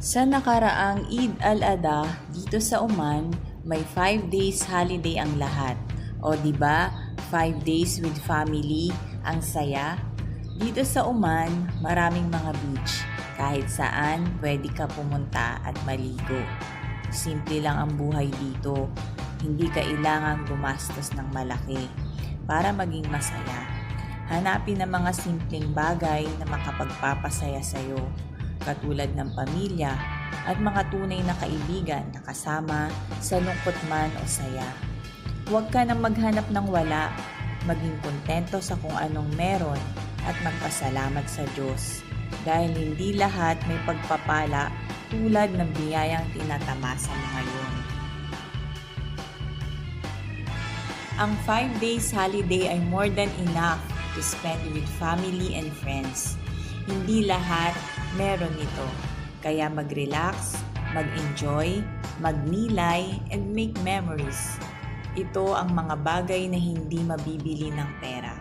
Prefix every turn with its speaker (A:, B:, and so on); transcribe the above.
A: Sa nakaraang Eid al-Adha dito sa Oman, may 5 days holiday ang lahat. O di ba, 5 days with family, ang saya. Dito sa Oman, maraming mga beach. Kahit saan, pwede ka pumunta at maligo. Simple lang ang buhay dito. Hindi kailangang gumastos ng malaki para maging masaya. Hanapin ang mga simpleng bagay na makapagpapasaya sa'yo, katulad ng pamilya at mga tunay na kaibigan na kasama sa lungkot man o saya. Huwag ka nang maghanap ng wala, maging kontento sa kung anong meron at magpasalamat sa Diyos dahil hindi lahat may pagpapala tulad ng biyayang tinatamasa mo ngayon. Ang 5 days holiday ay more than enough to spend with family and friends. Hindi lahat meron ito. Kaya mag-relax, mag-enjoy, magnilay, and make memories. Ito ang mga bagay na hindi mabibili ng pera.